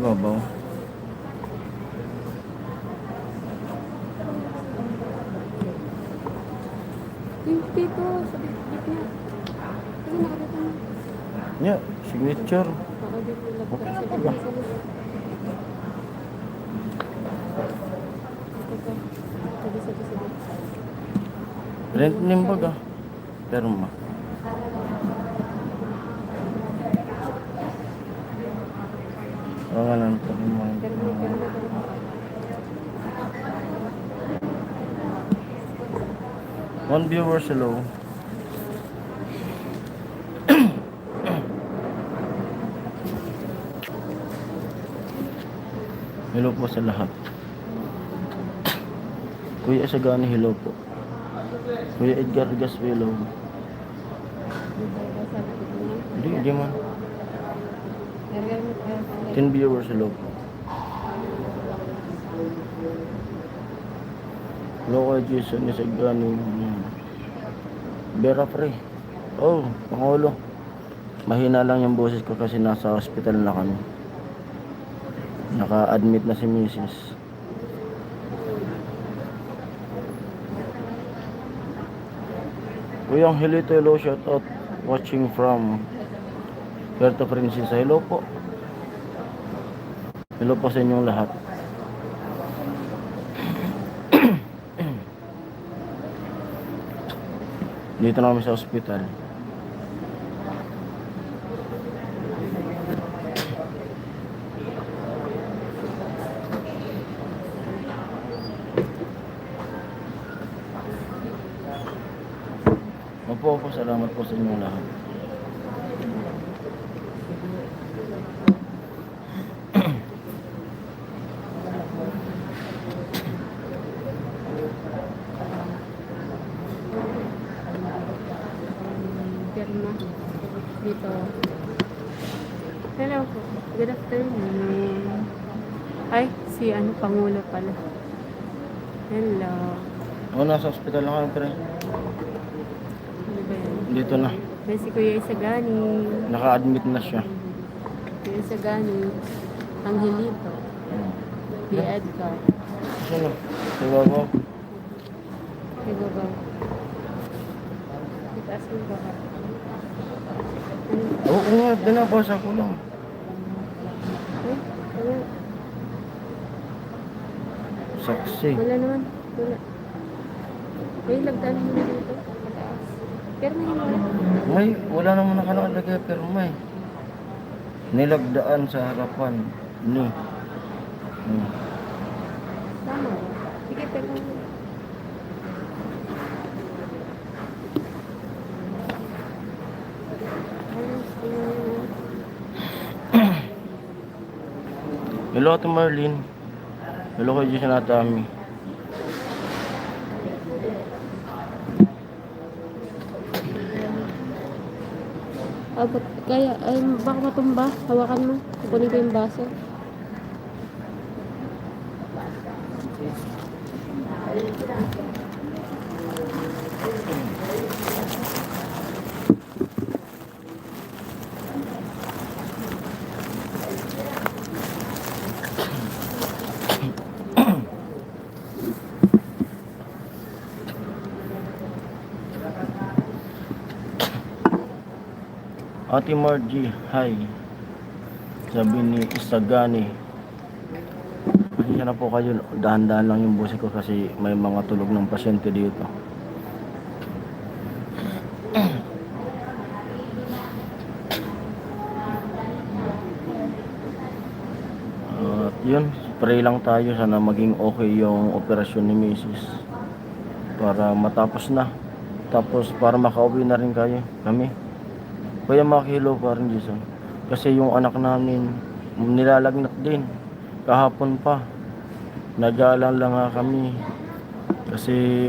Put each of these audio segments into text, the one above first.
Babaw. Dito, sa gitna. Ano nakakita mo? Yeah, signature. Baka dito laptop Okay sa na gitna. ba? Sige. Rent nim baga. Perma. Nga lang ito. One viewer hello. Hello po sa lahat. Kuya Sagani, hello po. Kuya Edgar Gaswelo. Hindi man. 10 viewers, hello po. Hello kay Jason Sagani. Vera Pre. Oh, Pangulo. Mahina lang yung boses ko kasi nasa hospital na kami. Naka-admit na si Mrs. Kuyang Hilito, hello, shout out. Watching from Puerto Princesa. Hello po. Hello po sa inyong lahat. Dito na kami sa hospital. Opo, salamat po sa inyong lahat. Pirma. Dito. Hello po. Good afternoon. Ay, si Pangulo pala. Hello. Nasa hospital na kami, pre. Ano ba yan? Dito na. May si Kuya Isagani. Naka-admit na siya. Kuya Isagani. Angelito. Kuya Edgar. Sino? Diba po? Diba ba? Itaas mo ba? Oo nga, dinabasa ko lang. Ay, wala. Saksi. Wala naman. Wala. May lagdaan mo na dito. Mataas. Pero may wala. Wala naman nakalagay pero may. Nilagdaan sa harapan ni. Tama. Sige, pero Hello to Marlene. Hello kay Jason Atami. kaya, ay, baka matumba. Hawakan mo. Kukunin ko yung baso. Ate Margie, hi. Sabi ni Isagani. Pasensya na po kayo, dahan-dahan lang yung boses ko kasi may mga tulog ng pasyente dito. At yun, pray lang tayo sana maging okay yung operasyon ni Mrs. Para matapos na. Tapos para makauwi na rin kami. Kaya makihilo pa rin, Jason. Kasi yung anak namin nilalagnat din. Kahapon pa. Nag-aalala nga kami. Kasi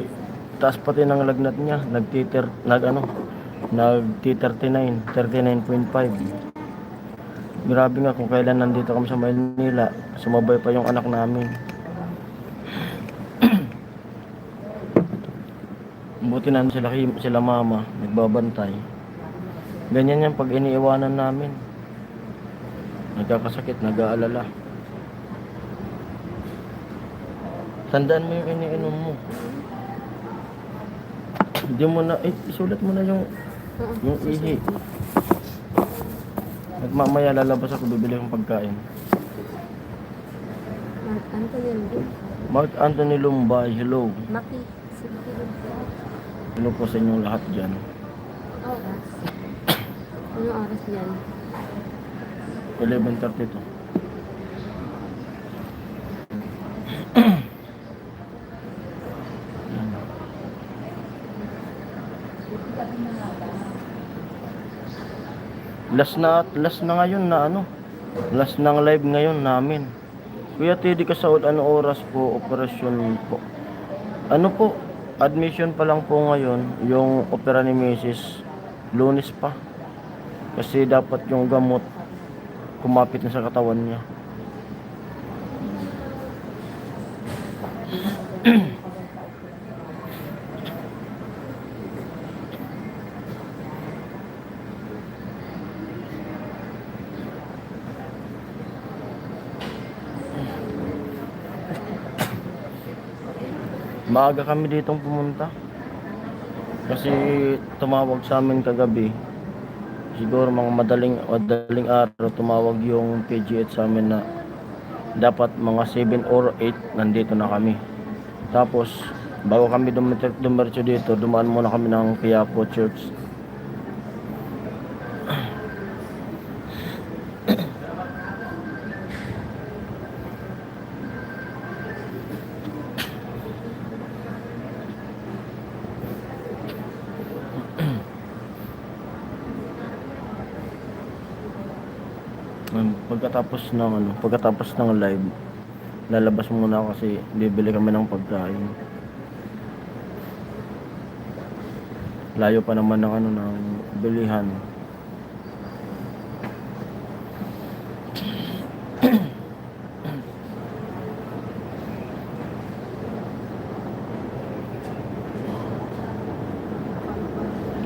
taas pati ng lagnat niya. Nag-39, 39.5. Grabe nga kung kailan nandito kami sa Maynila. Sumabay pa yung anak namin. Buti na sila mama. Nagbabantay. Ganyan yan pag iniiwanan namin. Nagkakasakit, nag-aalala. Tandaan mo yung iniinom mo. Hindi mo na, isulat mo na yung Oo, ihi. susunod. At mamaya lalabas ako, bibili ng pagkain. Mark Anthony Lundin. Mark Anthony Lumbay, hello. Maki. Sige. Hello po sa inyong lahat dyan. Oras. Anong oras yan? 11:32. Last na ngayon na ano. Last ng live ngayon namin. Kuya Teddy Kasaud, ano oras po operasyon po? Ano po? Admission pa lang po ngayon, yung opera ni Mrs. Lunes pa. Kasi dapat yung gamot kumapit na sa katawan niya. Maaga kami ditong pumunta. Kasi tumawag sa amin kagabi. Siguro mga madaling araw tumawag yung PGH sa amin na dapat mga 7 or 8 nandito na kami. Tapos bago kami dumiretso dito, dumaan muna kami ng Quiapo Church. Pagkatapos ng live, lalabas muna ako kasi bibili kami ng pagkain. Layo pa naman ng bilihan.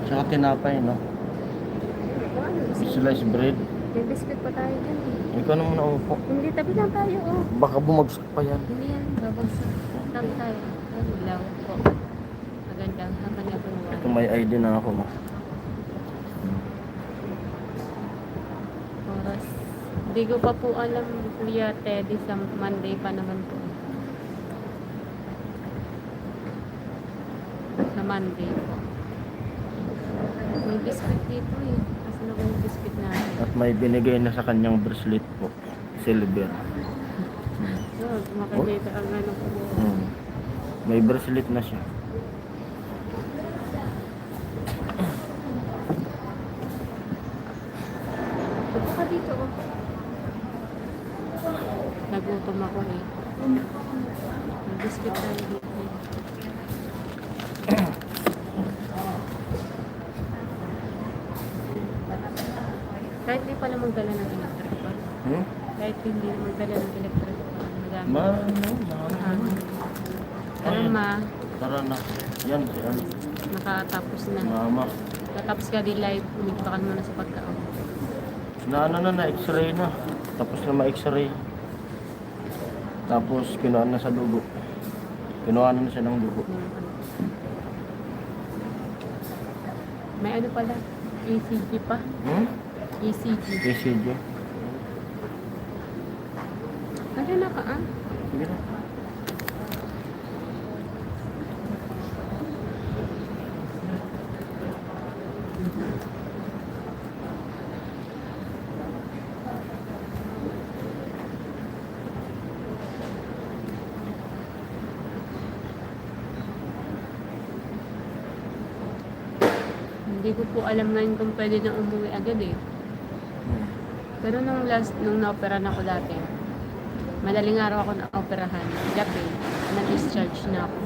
Tsaka tinapay, no? Sliced bread. May biscuit pa tayo dyan eh. Ikaw naman naupo. Hindi, tabi lang tayo oh. Baka bumagsak pa yan. Hindi yan, babagsak. Tabi tayo. Ano lang po. Maganda. Habang ako naman. Ito may ID na ako. Oras. Hindi ko pa po alam, Kuya Teddy, sa Monday pa naman po. Sa Monday po. May biscuit dito eh. Kasi na yung biscuit natin. At may binigay na sa kanyang bracelet po. Silver. So, makikita ang ano po. May bracelet na siya. Ito ka dito oh. Nagutom ako eh. May biscuit tayo dito. Kahit di pala magdala ng electric fan. Kahit hindi magdala ng electric fan. Magamit. Tara ma, Tara na. Yan. nakatapos na. Mama. Natapos ka di live, umigpakan mo na sa pagkaon. Na x-ray na. Tapos na ma-x-ray. Tapos kinuha na sa dugo. Kinuha na siya ng dugo. May ano pala, ECG pa. ECG. ECG. Ano na ka ah? Sige na. Hindi ko po alam ngayon kung pwede nang umuwi agad eh. Pero nung na-opera na ako dati, madaling araw ako na-operahan. Gabi, na-discharge na ako.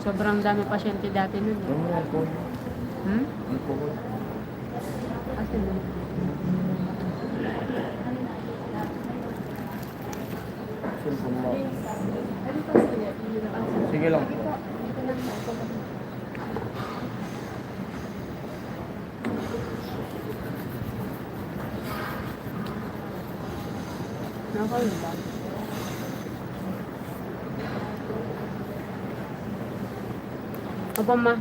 Sobrang dami pasyente dati nun. Eh. Ano alcohol? Alcohol. Kasi nun. Cellphone mo. Sige lang. Okay ba? Opo ma.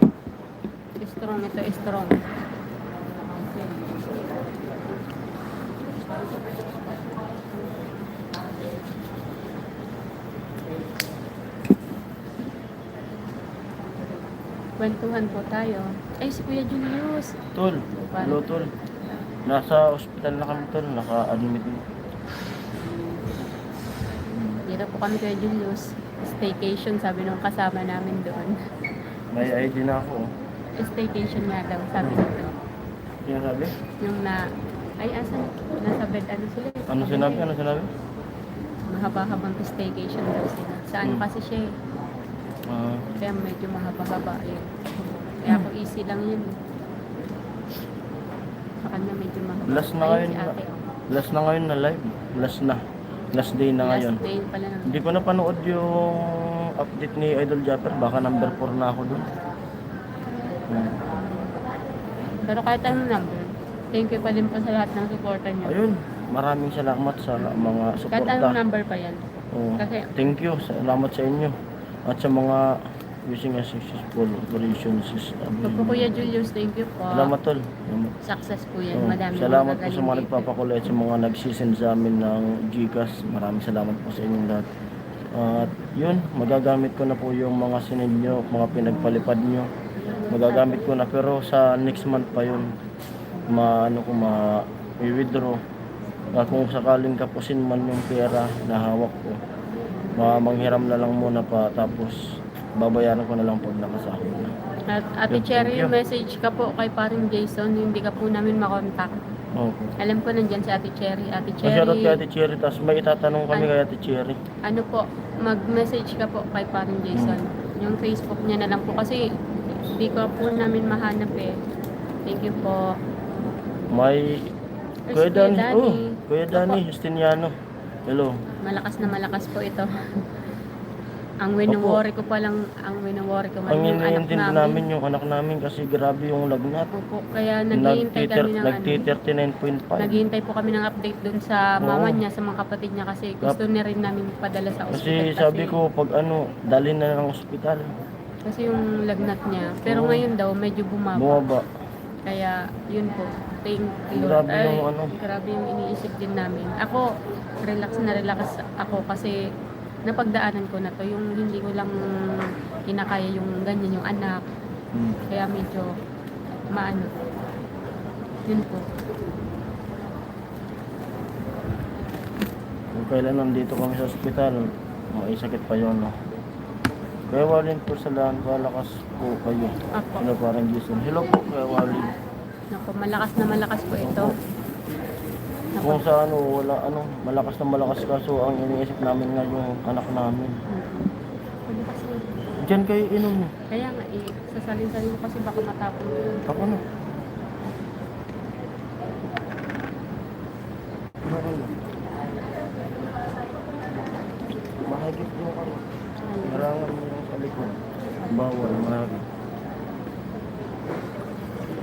Strong ito, strong. Kwentuhan po tayo. Ay, si Kuya Julius. Tol, hello tol. Nasa ospital na kami tol, naka-admit na. Dito po kami Kuya Julius. Staycation, sabi nung kasama namin doon. May ID na ako. Staycation nga daw, sabi nito. Ano sabi? Yung na, ay asan? Nasa bed, ano sila? Ano sinabi? Ano sinabi? Mahaba-habang staycation daw sila. Sa ano kasi siya eh. Kaya medyo mahaba-haba yun. Kaya ako easy lang yun. Sa kanya medyo mahaba. Last na Ayun, ngayon si na. ate, oh. Last na ngayon na live. Last na. Last day na ngayon. Last day pala ng... Hindi ko napanood yung update ni Idol Japper. Baka number 4 na ako dun. Pero kahit anong number, thank you pa din po sa lahat ng supporter niyo. Ayun. Maraming salamat sa mga Kahit anong suporta. number pa yan. Oo. Kasi- Thank you. Salamat sa inyo. At sa mga wishing a successful operation. Po Kuya Julius, thank you po. Salamat tol. Salamat. Success po yan. Oo. Madami Salamat po sa mga magagaling nagpapakulay at sa mga nagsisend sa amin ng Gcash. Maraming salamat po sa inyong lahat. At yun, magagamit ko na po yung mga sinend nyo, mga pinagpalipad nyo. Magagamit ko na pero sa next month pa yun. I-withdraw. At kung sakaling kapusin man yung pera na hawak ko, manghiram na lang muna pa tapos babayaran ko na lang pag nakasahod na. At Ate Thank Cherry, you. message ka po kay paring Jason, hindi ka po namin makontak. Okay. Alam ko nandyan si Ate Cherry. Ate Masyadot kay Cherry, Ate Cherry, tapos may itatanong kami kay Ate Cherry. ano po, mag-message ka po kay paring Jason. Yung Facebook niya na lang po kasi hindi ko po namin mahanap eh. Thank you po. May Yes, Kuya Danny, Danny. Kuya Danny Justiniano. Hello. Malakas po ito. Ang wino-worry ko lang Ang yung anak iniintindi namin yung anak namin kasi grabe yung lagnat. Opo, kaya naghihintay kami ng naghihintay po kami ng update dun sa mama Oo. niya, sa mga kapatid niya kasi gusto niya rin namin padala sa Kasi ospital. sabi ko pag dalhin na ng ospital. Kasi yung lagnat niya. Pero Oo. ngayon daw medyo bumaba. Bumaba. Kaya yun po. Thank you. Grabe yung Grabe yung iniisip din namin. Ako, relax ako kasi napagdaanan ko na to. Yung hindi ko lang kinakaya yung ganyan yung anak. Kaya medyo maano. Yun po. Kung kailan nandito kami sa ospital, may sakit pa yun. No? Kaya Walin po sa lahat, malakas po kayo. Ako. Ano parang Jason. Hello po, Kaya Walin. Naku, malakas po ito. Naku. Kung sa malakas na malakas kaso ang iniisip namin nga yung anak namin. Ano kasi, Diyan kayo inom. kaya nga sasalin-salin ko kasi baka matapon yun. Ako na. Ako na. Mahagip mo ako. Marangan mo yung sa likod. Bawal, mahagip.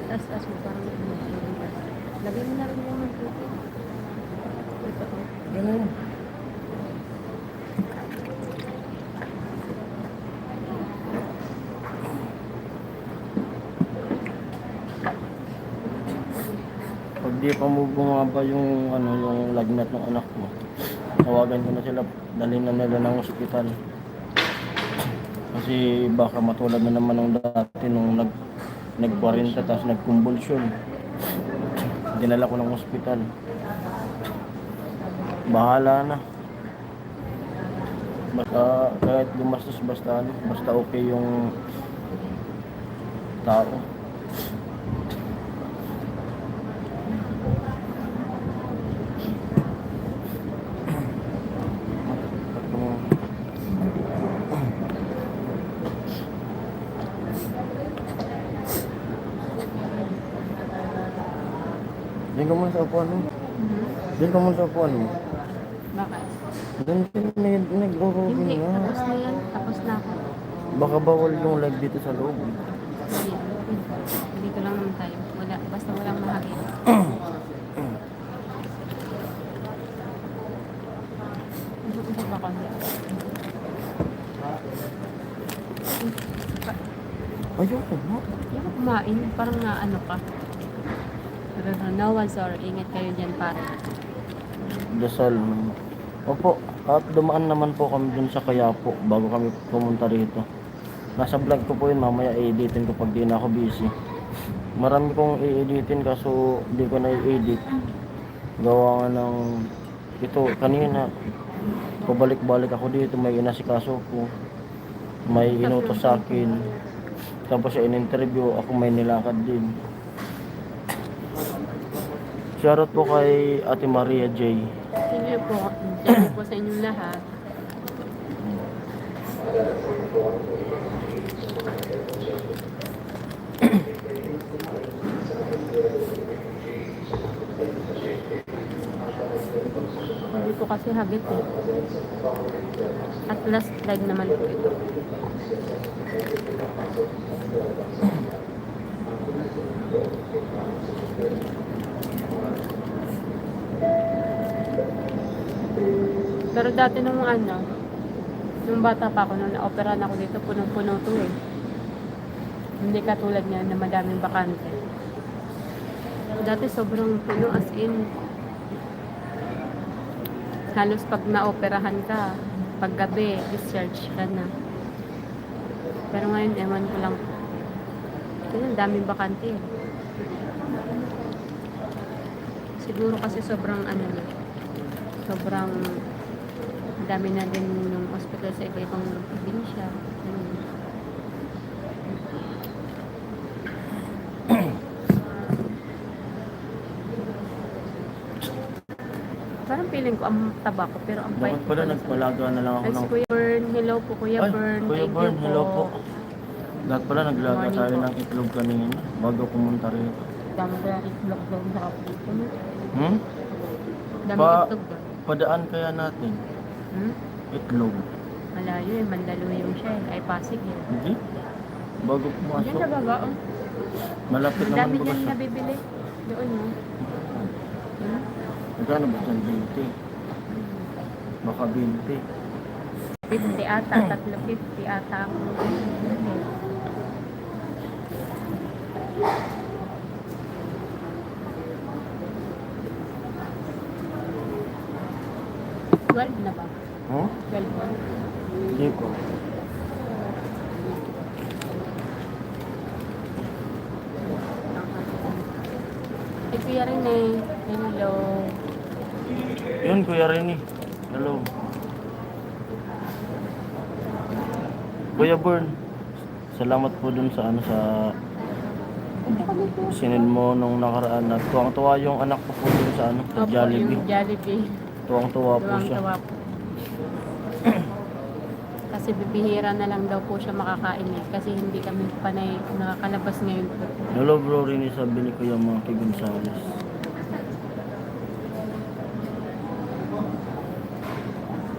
Tas mo parang lagay mo na rin yung mantika. Ito oh. Ganun. Pag di pa mo bumaba yung yung lagnat ng anak mo, tawagan ko na sila, dalhin na nila ng ospital. Kasi baka matulad na naman ng dati nung nag-40 tapos nag-convulsion. Dinala ko ng ospital. Bahala na. Basta kahit gumastos basta okay yung tao. Diyan ka muna sa upuan mo. Diyan ka muna sa upuan mo. Bakit? Diyan nag-urugi Hindi, nga. tapos na yan. Tapos na ako. Baka bawal yung live dito sa loob. Hindi. Dito lang naman tayo. Basta walang mahagin. Ayoko na. Hindi ako kumain. Parang naano ka. Pero no one sorry. Ingat kayo dyan pare. Dasal. Opo, at dumaan naman po kami dun sa Quiapo bago kami pumunta rito. Nasa vlog ko po yun, mamaya i-editin ko pag di na ako busy. Marami kong i-editin kaso di ko na i-edit. Gawa nga ng ito kanina. Pabalik-balik ako dito, may inasikaso ko. May inutos sa akin. Tapos siya in-interview, ako may nilakad din. Shoutout po kay Ate Maria J. Sige po. Sige po sa inyong lahat. Hindi po kasi hagit eh. At last leg naman po ito. Pero dati nung nung bata pa ako, nung na-operahan ako dito, punong-puno to eh. Hindi katulad niya na madaming bakante. Dati sobrang puno as in. Halos pag na-operahan ka, pag gabi, discharge ka na. Pero ngayon, ewan ko lang. Kasi ang daming bakante eh. Siguro kasi sobrang sobrang dami na din ng hospital sa iba-ibang probinsya. Parang feeling ko ang taba ko, pero ang bait Dapat ko pala pala sa- nagpalaga na lang ako Ay, ng... si Kuya Bern. Hello po, Kuya Ay, Bern. Kuya Thank Bern, you hello po. Dapat pala naglaga Morning tayo po. ng itlog kanina bago pumunta rito. Dami ko lang itlog doon sa kapito. Hmm? Dami Pa- itlog doon. Padaan kaya natin. Hmm? Itlog. Malayo eh, Mandaluyong siya eh. Ay, Pasig eh. Hindi? Bago Diyan pumasok. sa baba, oh. Malapit Ang naman dami baga dyan siya. nabibili. Doon, oh. Hmm? Magkano ba dyan? 20? Baka 20. 50 ata, 350 ata ako. Twelve na ba? Huh? 12 na? Hindi ko. Ay, Kuya Rene. Hello. Yun, Kuya Rene. Hello. Kuya Bern, salamat po dun sa sa sinend mo nung nakaraan. Tuwang-tuwa yung anak ko po dun sa sa Opo, Jollibee. yung Jollibee. Tuwang-tuwa po siya. Tuwang-tuwa po. Kasi bibihira na lang daw po siya makakain eh. Kasi hindi kami panay nakakalabas ngayon po. Hello bro, Rini, sabi ni Kuya Monkey Gonzales.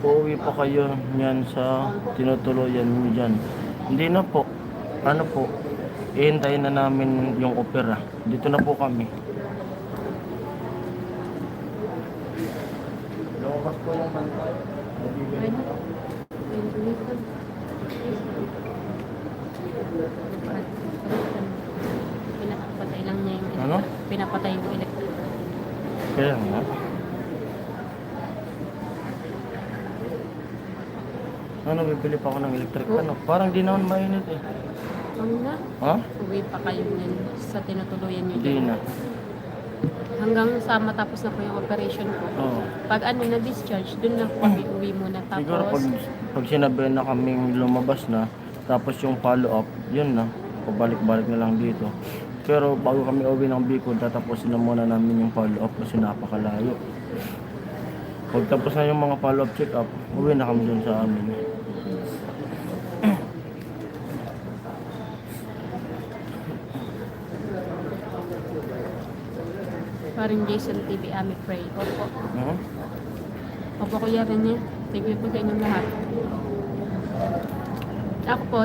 Uuwi pa kayo niyan sa tinutuluyan niyo dyan. Hindi na po. Ano po? Ihintayin na namin yung opera. Dito na po kami. Lumabas po yung bantay. Ano? Pinapatay lang niya yung Ano? Pinapatay yung electric. Kaya nga. Ano, bibili pa ako ng electric ano? Parang di naman mainit eh. Ano na? Ha? Uwi pa kayo niyan sa tinutuluyan niyo. Hindi na. Hanggang sa matapos na po yung operation ko. Oo. Pag na-discharge, dun na po kami uwi muna. Siguro Tapos, pag sinabi na kaming lumabas na, tapos yung follow up, yun na. Pabalik-balik na lang dito. Pero bago kami uwi ng Bicol, tatapusin na muna namin yung follow up kasi napakalayo. Pag tapos na yung mga follow up check up, uwi na kami dun sa amin. parang Jason TV, Ami Pray. Opo. Uh-huh. Opo, Kuya Rene. Thank you po sa inyong lahat. Ako po,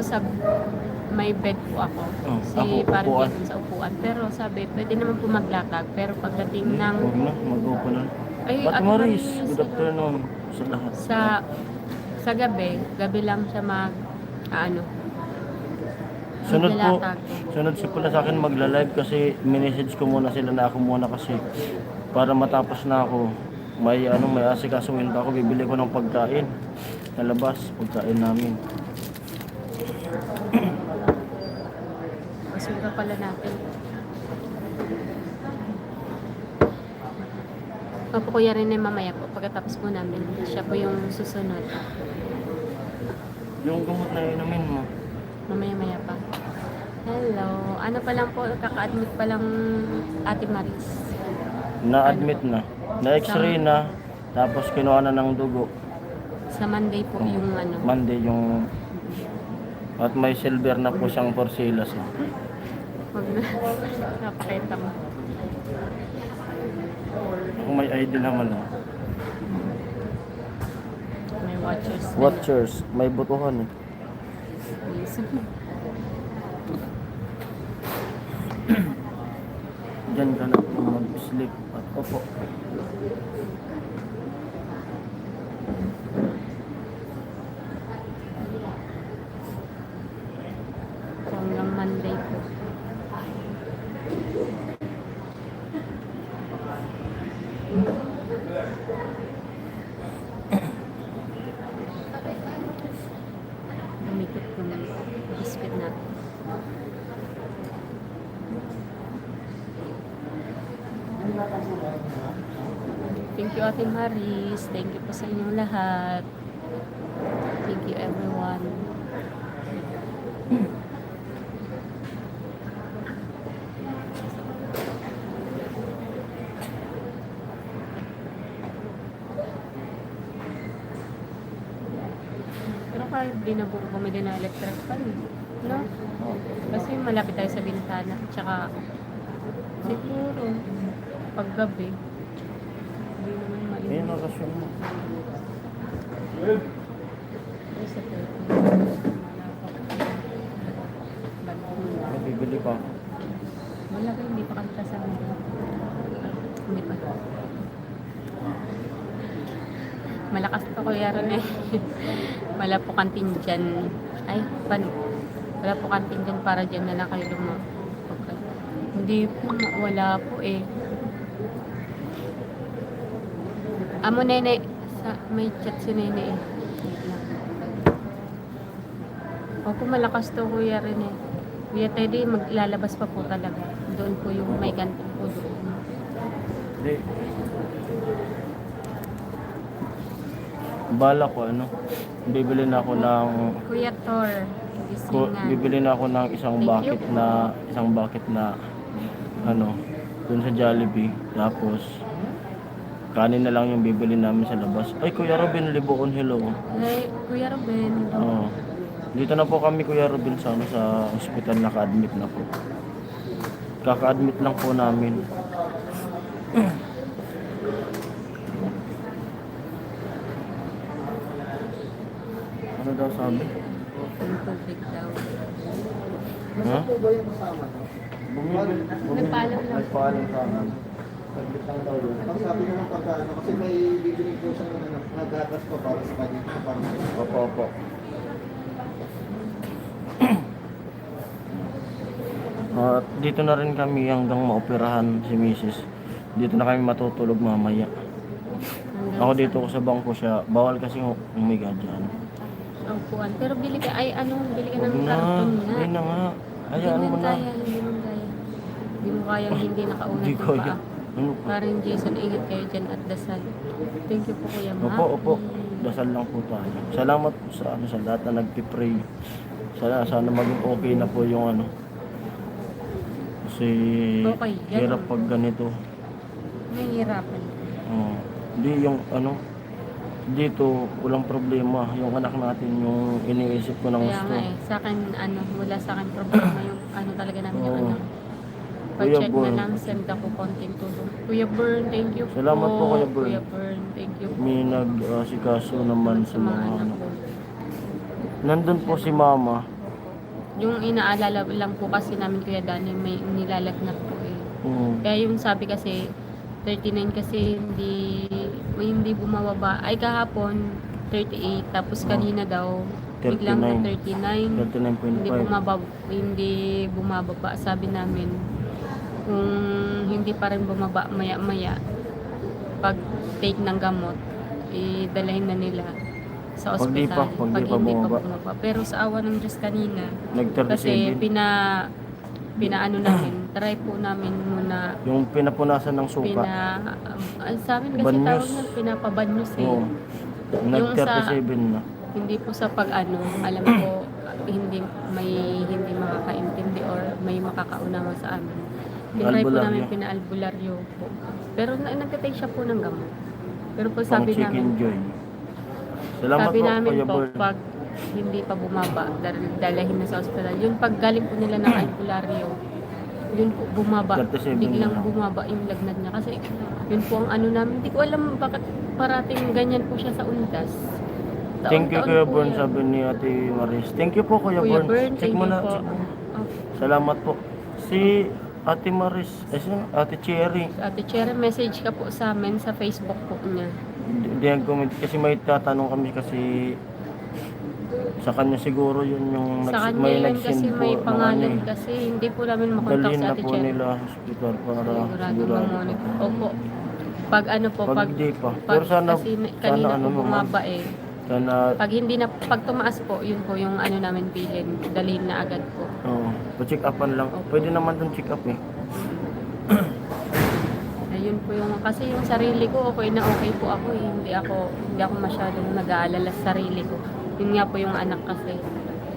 may bed po ako. Oh, Si ako, parang upuan. Jason sa upuan. Pero sabi, pwede naman po maglakad. Pero pagdating ng... Huwag na, mag-open na. Ay, Ate Ate Maris, Maris, good afternoon sa lahat. sa gabi lang siya Sunod po, Maglalatag. sunod si pala sa akin magla-live kasi minessage ko muna sila na ako muna kasi para matapos na ako. May asikasuhin pa ako, bibili ko ng pagkain sa labas, pagkain namin. Basura pala natin. Opo, kuya rin ay mamaya po. Pagkatapos po namin, siya po yung susunod. Yung gamot na inumin mo, Mamaya-maya pa. Hello. Ano pa lang po, kaka-admit pa lang Ate Maris. na-admit na, na-x-ray na, tapos kinuha na ng dugo. Sa Monday po yung ano. Monday yung, at may silver na po siyang porcelas. Huwag na. Napakita mo. Kung may ID naman May watchers. na Watchers, may butuhan eh. Yes. Diyan ka na po mag-sleep at opo. So, hanggang Monday po. Lumikot yung biscuit natin. Thank you, Ate Maris. Thank you po sa inyong lahat. Thank you, everyone. Pero kahit di na po bumili ng electric fan, no? Kasi malapit tayo sa bintana. Tsaka, siguro, paggabi, hindi naman Ayun mainit. na kasyon mo. Ay, sa 30. May bibili pa. Wala ba, hindi pa kami kasama. Hindi pa. Malakas pa kuya ron eh. Wala po kantin dyan. Ay, paano? Wala po kantin dyan para dyan na lang kayo okay. Hindi po, wala po eh. Amo nene, may chat si nene eh. Wait lang. Opo, malakas to kuya rin eh. Kuya Teddy, maglalabas pa po talaga. Doon po yung may kantin po doon. Hindi. Bala ko bibili na ako ng Kuya Thor, gisingan. bibili na ako ng isang Thank you. bucket na dun sa Jollibee. Tapos kanin na lang yung bibili namin sa labas. Ay, Kuya Robin Liboon, hello. Hey, Kuya Ruben. Oo. Dito na po kami, Kuya Robin, sa hospital, naka-admit na po. Kaka-admit lang po namin. Ano daw sabi? Ang tubig daw. Ha? Nagpaalam lang. Nagpaalam sa amin. Admit lang daw doon. Ang sabi ko ng pagkaano, kasi may bibili po siya ng nagatas pa para sa kanya. Opo, opo. Dito na rin kami hanggang maoperahan si Mrs. Dito na kami matutulog mamaya. Ako dito ko sa bangko siya. Bawal kasi umiga dyan. Ang puwan. Pero bili ka, bili ka Huwag ng na. karton nga. Hindi na nga. Hayaan mo na. Hindi mo kaya. Hindi mo kaya hindi nakaunat Hindi yung ko paa. yan. Ano pa? Paring Jason, ingat kayo dyan at dasal. Thank you po Kuya Maki. Opo, opo. Dasal lang po tayo. Salamat po sa lahat na nagpipray. Sana maging okay na po yung Kasi Okay, yan. hirap pag ganito. Nahihirapan. Hindi yung dito walang problema. Yung anak natin yung iniisip ko ng Kaya gusto. nga eh, sa akin, wala sa akin problema yung talaga namin yung Oo. Pa-check Kuya Bern. na lang, send ako konting tulong. Kuya Bern, thank you po. Salamat po, Kuya Bern. Kuya Bern, thank you po. May nag-asikaso naman sa mga anak ko. Nandun po si Mama. Yung inaalala lang po kasi namin Kuya Dani, may nilalagnat po eh. Kaya yung sabi kasi, 39 kasi hindi bumababa. Ay kahapon, 38. Tapos kanina daw, biglang na 39. 39.5. Hindi bumababa. Sabi namin, kung hindi pa rin bumaba maya-maya, pag take ng gamot, idalahin na nila sa Pag di ospital. pa- pag di pa hindi bumaba. bumaba. Pero sa awa ng Diyos kanina, kasi Nag-37. pinaano namin, try po namin muna, Yung pinapunasan ng suka. sa amin kasi Banyos. tawag na pinapabanyos eh. Oo. Yung sa- Nag-37 na. Hindi po sa pag-ano, alam ko, hindi makakaintindi or may makakaunawa sa amin. Tinry po Albularyo. namin pinaalbularyo po. Pero nagtatake siya po ng gamot. Pero po Pang sabi chicken namin, joy. Salamat sabi po, namin Kuya po, Bern. pag hindi pa bumaba, dalahin na sa ospital. Yun pag galing po nila ng albularyo, yun po bumaba, 37 biglang na. bumaba yung lagnat niya. Kasi yun po ang ano namin, hindi ko alam bakit parating ganyan po siya sa undas. Thank you, Taon-taon Kuya po Bern, yan. sabi ni Ate Maris. Thank you po, Kuya Kuya Bern. Bern, Check thank mo you na. po. check mo. Oh, Salamat po. Si Ate Maris, sino? Ate Cherry. Ate Cherry, message ka po sa amin sa Facebook po niya. Hindi ang comment kasi may tatanong kami kasi sa kanya siguro yun yung Sa kanya may yun nag-send kasi po may ng pangalan ano eh. kasi hindi po namin makontak Dalhin si na Ate po Cherry. nila hospital para Sigurado sigurado. mamonitor. Opo. Pag ano po, Pag pag, hindi pa. pag Pero sana, kasi sana kanina ano po naman. bumaba eh. Sana, Pag hindi na, pag tumaas po, yun po yung ano namin bilin. Dalhin na agad po. oh, pa-check upan lang. Opo. Pwede naman dun check up eh. Ayun po yung, kasi yung sarili ko, okay na okay po ako eh. Hindi ako masyadong nag-aalala sa sarili ko. Yun nga po yung anak kasi.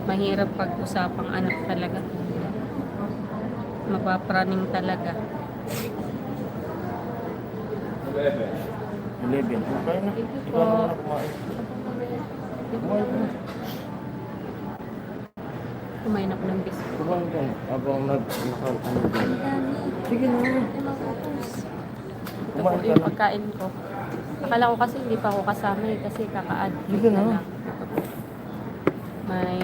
Mahirap pag-usapang anak talaga. Mapapraning talaga. 11. Okay na. Thank you Ikaw po. na kumain. Kumain ka na. Kumain ako ng biscuit. Kumain ka na. Habang ano ka. Sige na. Ito po Kumain ka yung na. pagkain ko. Akala ko kasi hindi pa ako kasama eh, kasi kaka-add Sige na. lang. Ito po. May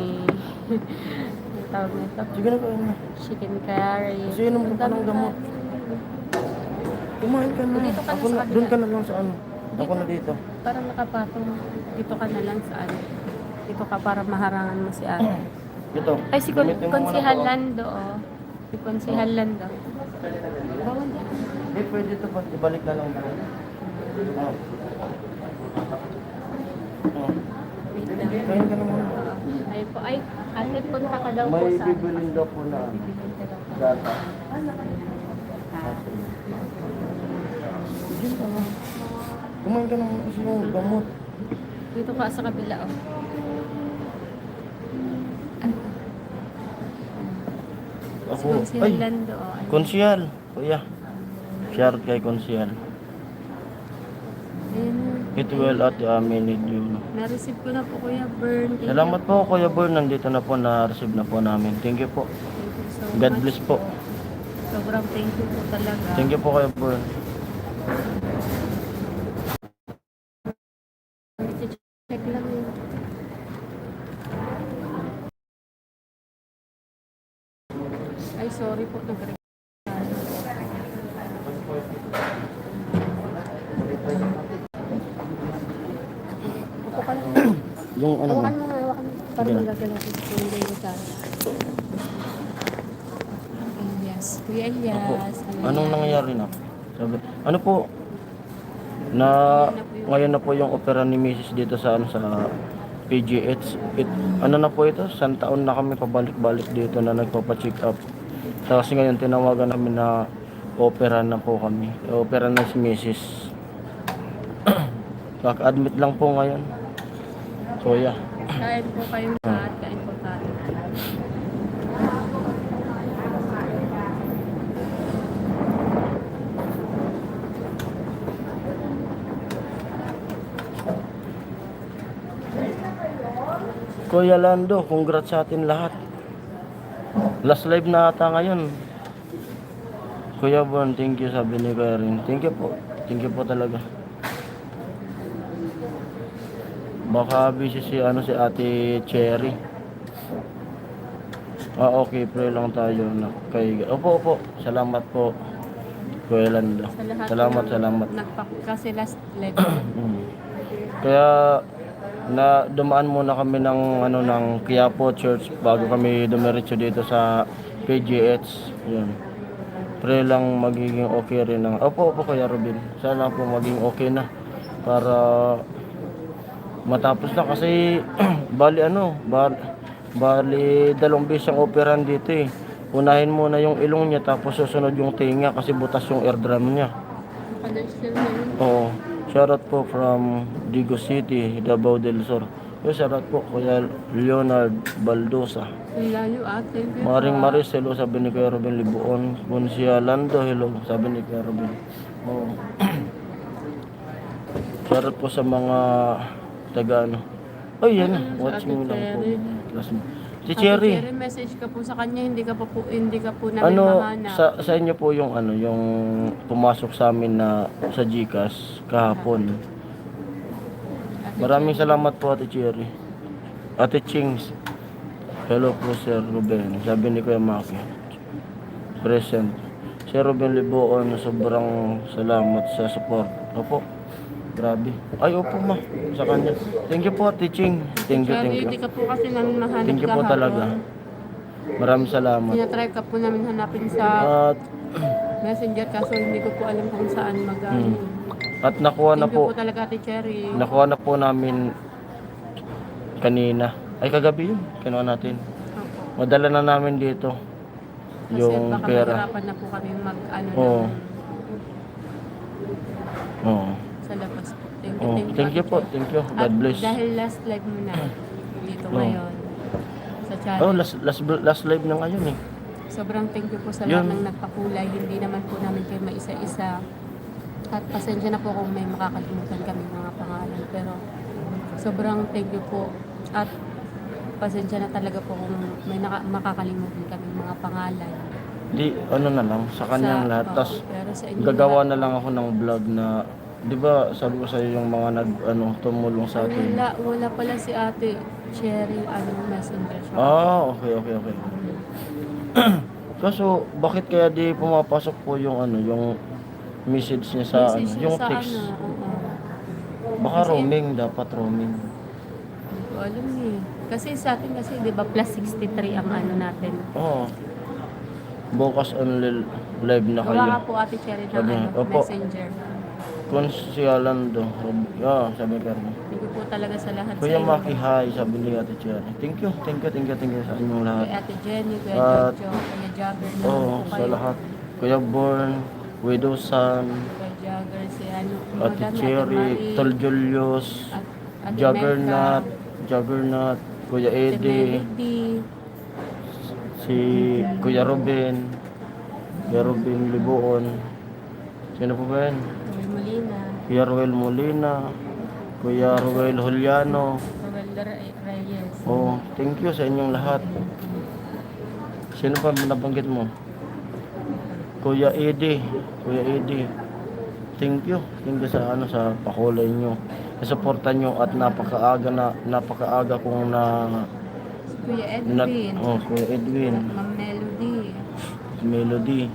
ang tawag nito, Sige na kain na. chicken curry. Kasi inom ka pa ng gamot. Kumain ka na. Dito ka na Ako sa na. kabila. Doon ka na lang sa ano. Ako na dito. Parang nakapatong. Dito ka na lang sa ano. Dito ka para maharangan mo si ate. Ito. Ay, si Gamitin mo muna Konsihal to. Lando, oh. Si Konsihal Lando. Bawal yan. Hindi, pwede ito. Ibalik na lang po. Oh. Oh. Wait lang. Kain ka na muna. Ay po, ay, ate, punta ka daw po May sa bibilin daw po na Bibilin ka daw po. data. Ah. Sige ka na. Kumain ka ng kasi yung gamot. Dito ka sa kabila, oh. Si Ako. Konsihal Ay, Lando, oh. Ay, konsyal. Kuya. Shout kay konsyal. ayun. It will at need you. Na-receive ko na po, Kuya Bern. Thank Salamat you po, Kuya Bern. Nandito na po, na-receive na po namin. Thank you po. Thank you so God much bless po. Sobrang thank you po talaga. Thank you po, Kuya Bern. Check lang yun. Ay, sorry po. Upo ka lang. Yung ano mo? Hawakan mo nga, hawakan mo. Para Sige na. magagalaw ko sa Kuya Elias. Elias. Kuya Elias. Anong nangyayari na? Sabi, ano po? Na ngayon na po yung opera ni Mrs. dito sa ano sa PGH. Ano na po ito? Isang taon na kami pabalik-balik dito na nagpapa-check up. Tapos ngayon tinawagan namin na opera na po kami. Opera na si Mrs. Kaka-admit lang po ngayon. So yeah. Kain po kayong lahat. Kain po tayo. Kuya Lando, congrats sa atin lahat. Last live na ata ngayon. Kuya Bon, thank you sabi ni Kuya Rin. Thank you po. Thank you po talaga. Baka busy si si Ate Cherry. Okay, pray lang tayo na kay Opo. Salamat po. Kuya Lando. Sa lahat Salamat, ng salamat. Kasi last live. Mm. Kaya na dumaan muna kami ng ano ng Quiapo Church bago kami dumiretso dito sa PGH. Yun. Pray lang magiging okay rin ng. Opo, Kuya Robin. Sana po maging okay na para matapos na kasi bali dalawang beses ang operahan dito eh. Unahin muna yung ilong niya tapos susunod yung tinga kasi butas yung eardrum niya. Naka-nurse na yun. Oo. Shoutout po from Digo City, Davao del Sur. Shoutout po Kuya Leonard Baldosa. Ang layo ate. Maring Maris, hello sabi ni Kuya Robin Libuon. Bunsia Lando, hello sabi ni Kuya Robin. Oo. Shoutout po sa mga taga ano. Oh yan, watching lang po. Si Cherry. Cherry, message ka po sa kanya, hindi ka po namin Ano mahanap. sa inyo po yung ano yung pumasok sa amin na sa GCash kahapon. Maraming salamat po Ate Cherry. Ate Chings. Hello po Sir Ruben. Sabi ni Kuya Maki. Present. Sir Ruben Libuon, sobrang salamat sa support. Opo. Grabe. Ay, opo ma. Sa kanya. Thank you po Ate Ching. Thank you, thank Hindi you. ka po kasi namin mahanap Thank you po kahapon. talaga. Maraming salamat. Tinatry ka po namin hanapin sa At messenger kaso hindi ko po alam kung saan mag-ano. at nakuha na Thank you po. po talaga Ate Cherry. Nakuha na po namin kanina. Ay kagabi yun. Kinuha natin. Opo. Madala na namin dito Kasi yung baka pera. mahirapan na po kami mag-ano Oo. ng Oo. sa labas po. Oh, thank you Ate po. Cherry. Thank you. At God bless. dahil last live mo na dito Oo. ngayon sa channel. Oh, last live na ngayon eh. Sobrang thank you po sa Yun. lahat ng nagpakulay. Hindi naman po namin kayo maisa-isa. At pasensya na po kung may makakalimutan kami mga pangalan. Pero sobrang thank you po. At pasensya na talaga po kung may makakalimutan kami mga pangalan. Di, ano na lang, sa kanyang lahat. oo, Tapos, pero sa inyo gagawa lahat, na lang ako ng vlog na, di ba, sabi ko sa'yo yung mga tumulong sa akin. wala pala si Ate Cherry, messenger siya. Okay. Kaso, bakit kaya di pumapasok po yung yung message niya sa Message niya yung sa text? oo. Baka Kasi- roaming, dapat roaming. Hindi ko alam eh. Kasi sa atin kasi, di ba, plus 63 ang ano natin. Oo. Bukas only live na kayo. Gawa ka po Ate Cherry ng Sabi, opo. messenger. Konsyalando. Sabi ko rin. Thank you po talaga sa lahat Kuya sa inyo. Maki, hi, sabi ni Ate Cherry. Thank you sa inyong Kay lahat. Ate Jenny, Kuya At- Jojo, Kuya Jagger, Oo, po sa lahat. Kuya Born, Widow San, Kuya Jagger, si Ate Madam, Cherry, Marie, Tol Julius, Ate Juggernaut, Kuya Mecca, Ate Eddie, Melody, si Kuya Robin Libuon. Sino po ba yan? Kuya Molina, Kuya Ruel Molina, Kuya Ruel Juliano. Roel Reyes. Oh, thank you sa inyong lahat. Sino pa nabanggit mo? Kuya Eddie. Thank you sa pakulay nyo. Sa suporta nyo at napakaaga kong Si Kuya Edwin, Kuya Edwin, Ma'am Melody,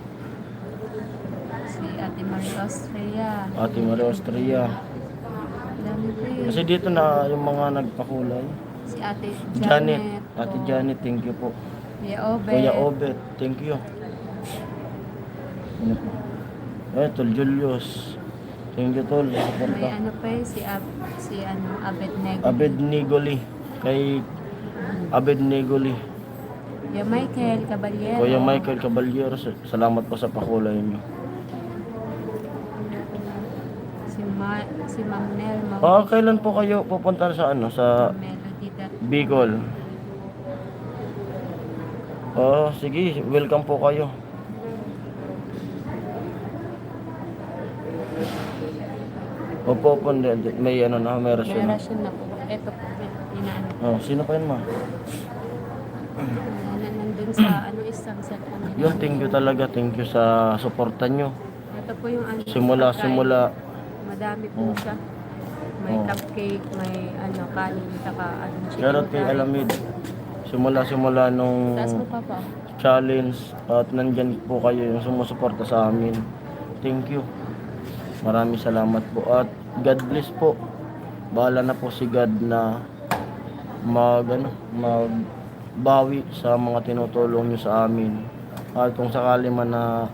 si Ate Maria Austria. Ate Maria Austria. Dami po eh. Kasi dito na yung mga nagpakulay. Si Ate Janet, Janet. Ate po. Janet, thank you po. Kuya Obet. Kuya Obet, thank you. Ano po? Tol Julius. Thank you Tol, sa May suporta. ano pa eh, si Abednego. Abednegoli. Kay Abednegoli. Kuya Michael Caballero. Kuya Michael Caballero, salamat po sa pakulay niyo. Si Ma'am Nel. Kailan po kayo pupunta sa sa Melody that Bicol? Sige, welcome po kayo. Opo, may may rasyon. generation na po. Ito po, inaano. Sino pa yun ma? Nandun sa isang set namin. Yun, thank you talaga. Thank you sa suporta nyo. Ito po yung Simula. Madami po siya. May Oh. cupcake, may kanin, saka chicken Shoutout kay fry. Alamid. Simula nung Taas mo pa pa. challenge at nandyan po kayo yung sumusuporta sa amin. Thank you. Maraming salamat po at God bless po. bahala na po si God na magbawi sa mga tinutulong nyo sa amin. At kung sakali man na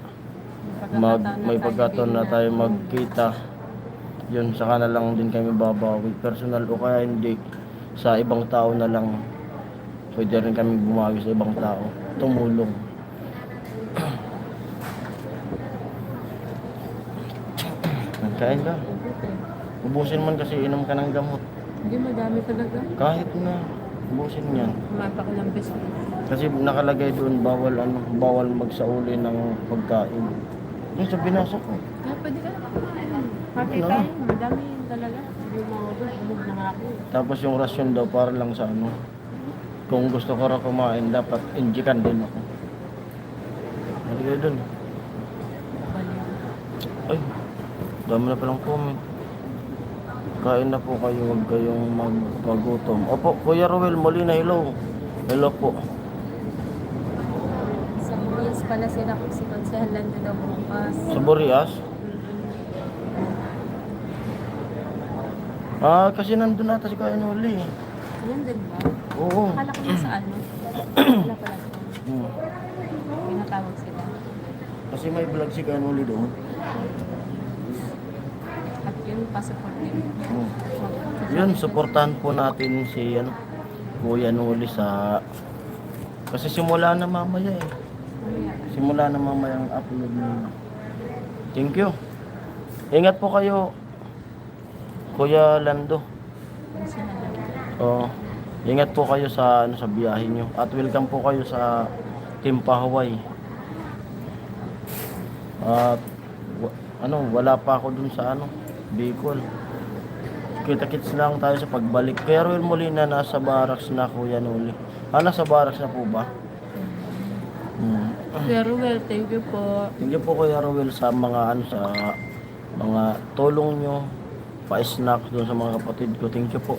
may pagkataon na tayo magkita, yun, saka na lang din kami babawi. Personal o kaya hindi, sa ibang tao na lang, pwede rin kami bumawi sa ibang tao. Tumulong. Kain ka. Ubusin man kasi inom ka ng gamot. Hindi, madami talaga. Kahit na, ubusin yan. Kumapa ko lang biscuit. Kasi nakalagay doon bawal magsauli ng pagkain. Yung sa binasa ko. Kaya pwede ka naman kumain. Happy Ano? tayo. Madami yun talaga. Yung mga doon, umog na nga ako. Tapos yung rasyon daw para lang sa ano. Kung gusto ko raw kumain, dapat injikan din ako. Naligay doon. Baliw. Ay, dami na palang comment. Kain na po kayo, huwag kayong magpagutom. Opo, Kuya Ruel Molina, hello. Hello po. Sa Burias pala sila kung si Consehal Lando daw bukas. Sa Burias? Kasi nandun nata si Kuya Noli. Ayan din ba? Oo. Akala ko na sa ano. Wala pala sa Hmm. pinatawag sila. Kasi may vlog si Kuya Noli doon. At yun, passport din. Hmm. Yun, supportahan po natin si Kuya Noli sa... Kasi simula na mamaya eh. Simula na mamaya ang upload niya. Thank you. Ingat po kayo, Kuya Lando. Consehal Lando. Oo. Ingat po kayo sa sa biyahe nyo. At welcome po kayo sa Team Pahawaii. At wala pa ako dun sa Bicol. Kita-kits lang tayo sa pagbalik. Kaya Ruel Molina nasa barracks na, Kuya Noli. Nasa barracks na po ba? Kuya Ruel, thank you po. Thank you po Kuya Ruel sa mga sa mga tulong nyo, pa-snack doon sa mga kapatid ko. Thank you po.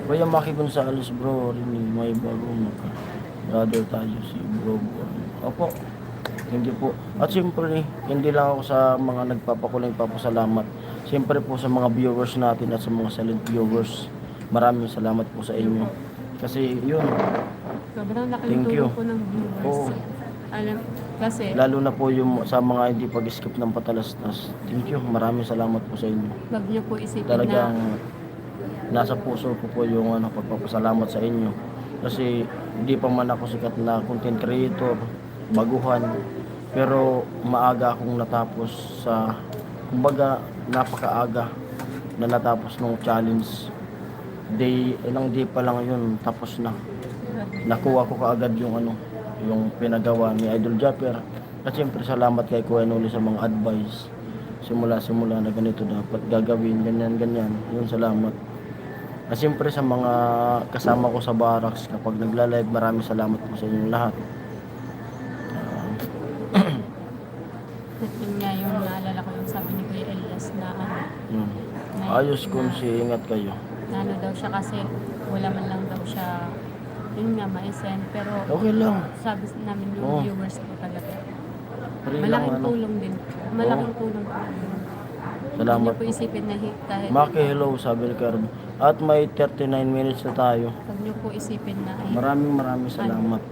Kuya Maki Gonzales, bro, rin may bagong brother tayo si bro. Opo. Thank you po. At siyempre, hindi lang ako sa mga nagpapakuling papasalamat. Siyempre po sa mga viewers natin at sa mga silent viewers. Maraming salamat po sa inyo. Kasi yun, Sobrang laking Thank you. tulong po ng viewers. Oo. Alam, kasi lalo na po yung sa mga hindi pag-skip ng patalastas. Thank you. Maraming salamat po sa inyo. wag niyo po isipin Talagang na nasa puso ko po yung pagpapasalamat sa inyo. Kasi hindi pa man ako sikat na content creator, baguhan. Pero maaga akong natapos sa, kumbaga napakaaga na natapos ng challenge. Ilang day pa lang yun, tapos na. Nakuha ko kaagad yung yung pinagawa ni Idol Japper. At siyempre salamat kay Kuya Noli sa mga advice. Simula na ganito dapat gagawin, ganyan. Yun, salamat. At siyempre sa mga kasama ko sa barracks kapag nagla-live, maraming salamat po sa inyong lahat. At yun nga yung naalala ko yung sabi ni Kuya Elias na Yun. Ayos kung ingat kayo. na ano daw siya kasi wala man lang daw siya yun nga ma-send pero Okay lang. sabi namin yung Oo. viewers ko talaga Free lang malaking tulong din malaking tulong po yun. Salamat Hindi niyo po po. isipin na kahit Maki, hello, sabi ni Carmen. At may 39 minutes na tayo. huwag niyo po isipin na ay Maraming salamat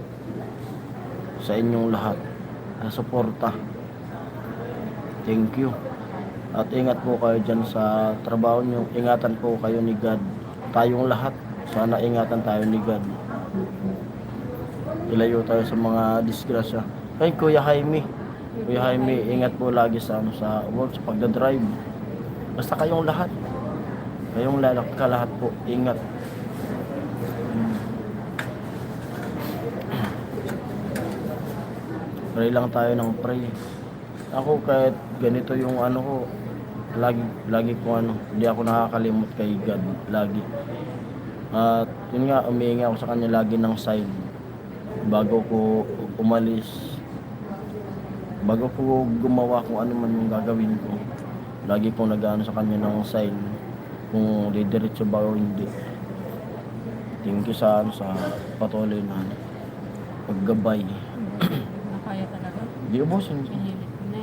sa inyong lahat sa suporta. Thank you. At ingat po kayo dyan sa trabaho nyo. Ingatan po kayo ni God. Tayong lahat. Sana ingatan tayo ni God. Ilayo tayo sa mga disgrasya. Ay, Kuya Jaime. Kuya Jaime, ingat po lagi sa work, sa pagdadrive. Basta kayong lahat. Kayong lahat po. Ingat. Pray lang tayo ng pray. Ako kahit ganito yung ko, lagi ko hindi ako nakakalimot kay God, lagi. At yun nga, umihingi ako sa kanya lagi ng sign. Bago ko umalis, bago ko gumawa kung ano man yung gagawin ko, lagi ko nag-ano sa kanya ng sign kung didiretso ba o hindi. Thank you sa patuloy na paggabay. na kaya talaga Di ubusin. pinilit ko na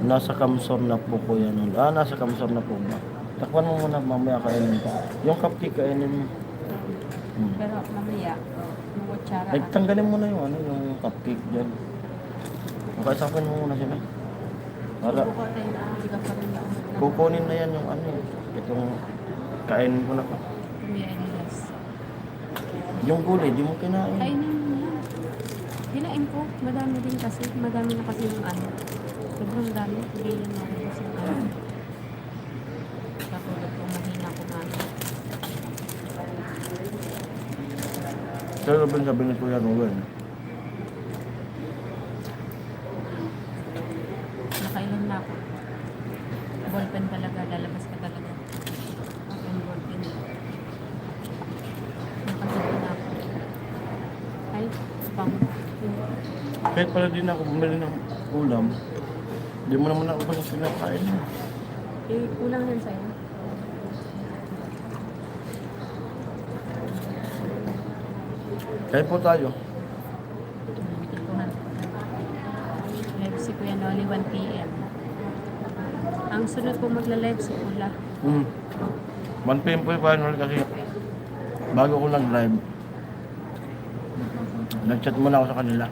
Nasa Kamsor na po kuya nun. Nasa Kamsor na po ba? Takpan mo muna, mamaya kainin ko. Yung cupcake kainin mo. Pero mamaya, yung kutsara. Ay, tanggalin mo na yung ano, yung cupcake dyan. Makaisapin mo muna sila. Para Subukan tayo na hindi ka pa rin ako. kukunin na yan yung ano, itong kainin ko na pa. Kuya Elias. Yung gulay, di mo kinain. Kainin mo yan. Hilain ko. Madami din kasi. Madami na kasi yung ano. Sobrang dami. Bilhin mo ako kasi ano. Katulad kung mahina ko na ano. Pero sabi ni Kuya Ruben, Nakailan na ako. Ballpen talaga. Lalabas ka talaga. Ang ballpen. Nakasito na ako. Ay, pang. kahit pala din ako bumili ng ulam, di mo naman ako pa sinakain. Eh, kulang yan sa'yo. Kaya po tayo. Live si Kuya Noli 1 p.m. Ang sunod po magla-live si Ula. 1 p.m. po yung final kasi bago ko nag-live, nag-chat muna ako sa kanila.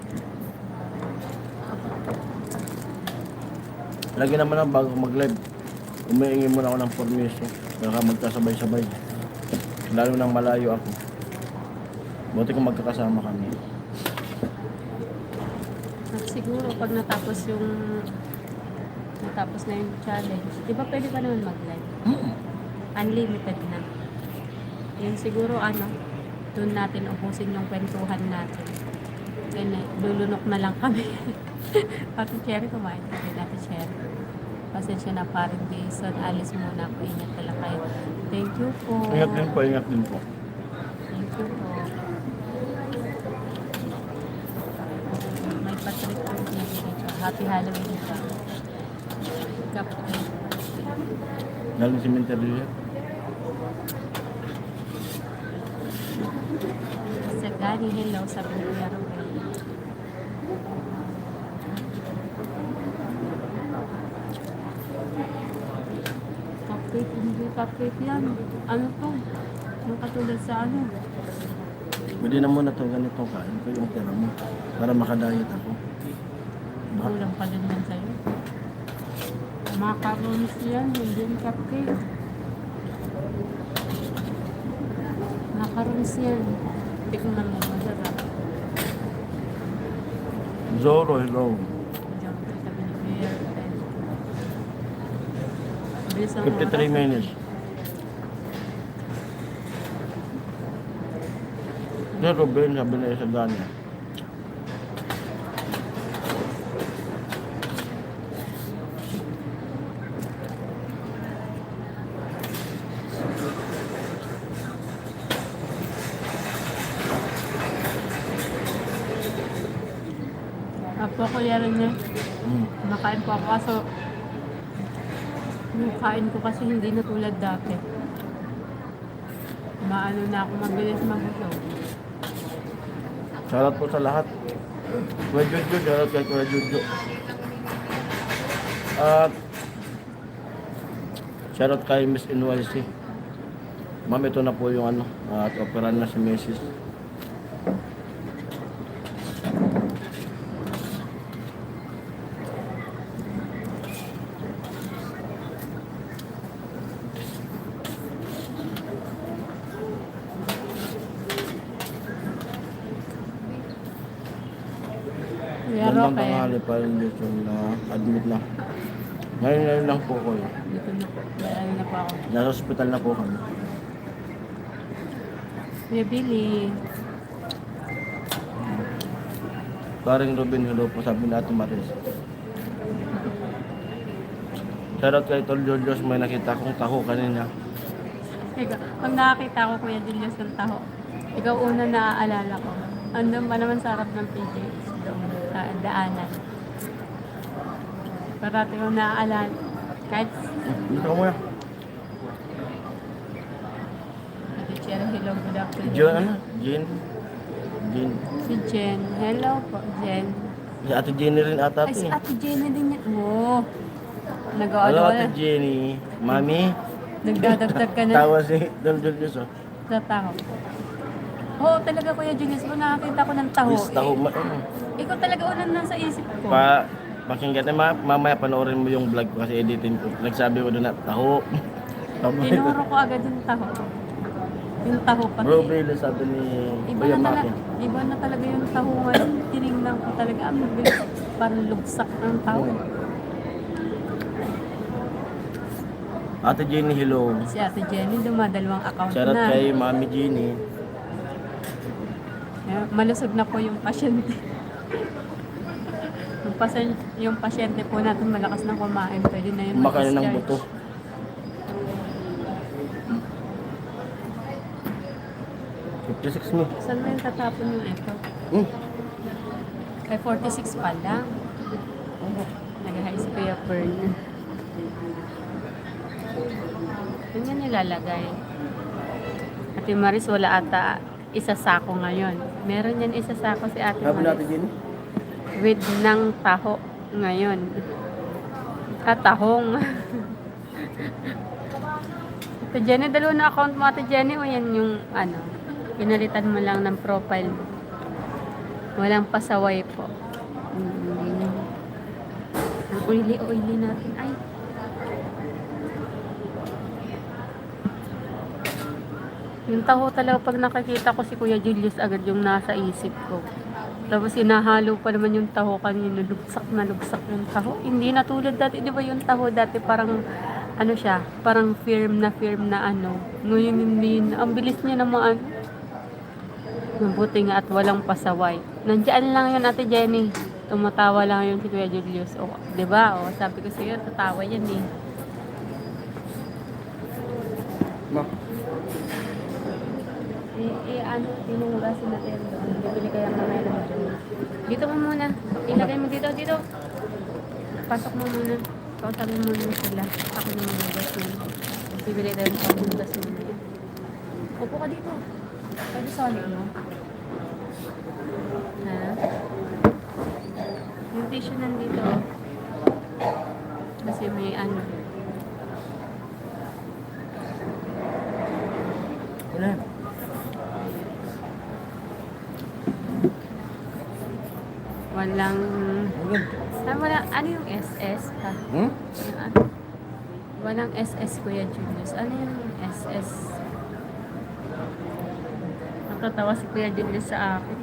Lagi naman ako bago ko mag-live, umiingi muna ako ng permission. Baka magkasabay-sabay. Lalo nang malayo ako. Buti kung magkakasama kami. At siguro pag natapos na yung challenge, di ba pwede pa naman mag-live? Unlimited na. Yun siguro doon natin ubusin yung kwentuhan natin. Then, lulunok na lang kami. Pati Cherry kumain kami dati Cherry. Pasensya na paring Jason. Alis muna ako. Ingat talaga kayo. Thank you po. Ingat din po, ingat din po. Thank you po. May patrik po dito. Happy Halloween po. Kapatid. Galing cemetery yan. Sa Gani, hello. Sabi ni Kuya Ruben. Cupcake, hindi cupcake yan. Ano to? Yung katulad sa ano? Pwede na muna ito, ganito kain ko yung pera mo. Para makadayet ako. Kulang pa din yan sa'yo. Macarons yan, hindi yung cupcake. Macarons yan. Tikman mo, masarap. Zoro, hello. Diyan, sabi ni Kuya Ruben. Bilis ang 53 oras. minutes. Sir Ruben, sabi na sa Danya. Apo ko yan niya. Mm. Nakain po ako kaso yung kain ko kasi hindi na tulad dati. Maano na ako mabilis mabusog. Shoutout po sa lahat. Kuya Jojo, shoutout kay Kuya Jojo. At shoutout kay Miss NYC. Ma'am, ito na po yung at operan na si Mrs. Kuya Gandang Roque, tanghali pa rin dito na admit na. Ngayon lang po ko. dito na po. Ano na po ako. Nasa hospital na po kami. Kuya Billy, Paring Ruben, hello po, sabi natin Maris. Shoutout kay Tol Jojos, may nakita kong taho kanina. ikaw, pag nakakita ko Kuya Julius ng taho, ikaw una naaalala ko. Andun pa naman sa harap ng PJ, doon, sa daanan. Parati ko naaalala. Kahit Dito ka muna. Ate Cherry, hello, good afternoon. Jean? Si Jen, hello po, Jen. Si Ate Jenny rin ata Ay, ito si eh. Ate Jenny din yan. Oh, Nag-ano Hello, ka Ate na? Jenny. Mami? Nagdadagdag ka na Tawa si Don Julius, oh. sa taho. Oo, talaga Kuya Julius, kung nakakita ko ng taho, Please, taho. ikaw talaga unang nasa isip ko. Pakinggan na, mamaya panoorin mo yung vlog ko kasi editin ko. Nagsabi ko doon na, taho. Tinuro ko agad yung taho. Yung taho pati. Bro, Brilo, sabi ni Iba Kuya na, talaga, Maki. iba na talaga yung taho ngayon. Tinignan ko talaga, ang bilis. Parang lugsak ng taho. Ate Jenny, hello. Si Ate Jenny, dumadalawang account Shoutout na. kay Mami Jenny. Malusog na po yung pasyente. Yung pasyente po natin malakas na kumain. Pwede na yung Kumakain ng ma-discharge. buto. $56 mo. Saan mo yung tatapon yung ito? Hmm. Kay 46 pa lang. Nag-high si Kuya Fern. Yun nga nilalagay. Ate Maris, wala ata isa sako ngayon. Meron yan isa sako si Ate Sabi natin Maris. Jenny? With ng taho ngayon. Tahong. Ate Jenny, dalawa na account mo Ate Jenny o yan yung ano, pinalitan mo lang ng profile mo. Walang pasaway po. Ang oily natin. Ay. Yung taho talaga pag nakikita ko si Kuya Julius agad yung nasa isip ko. Tapos hinahalo pa naman yung taho kanina. Lugsak yung taho. Hindi na tulad dati. Di ba yung taho dati parang ano siya, parang firm na ano. Ngayon hindi na. Ang bilis niya naman. Mabuti nga at walang pasaway. Nandiyan lang yun Ate Jenny. Tumatawa lang yun si Kuya Julius. O, di ba? O, sabi ko sa'yo, tatawa yan eh. Ma. Ano, tinuhugasin natin doon. Bibili kaya mamaya ng juice. Dito mo muna. Ilagay mo dito. Pasok mo muna. Kausapin mo muna sila. Ako na maghugas muna. Bibili tayo ng paghugas muna. Upo ka dito. Pwede solid mo. Ha? Yung tissue nandito. Kasi may ano. Wala. Walang... ano yung SS pa? Hmm? Yung ano? Walang SS Kuya Julius. Ano yung SS? Natatawa si Kuya Julius sa akin.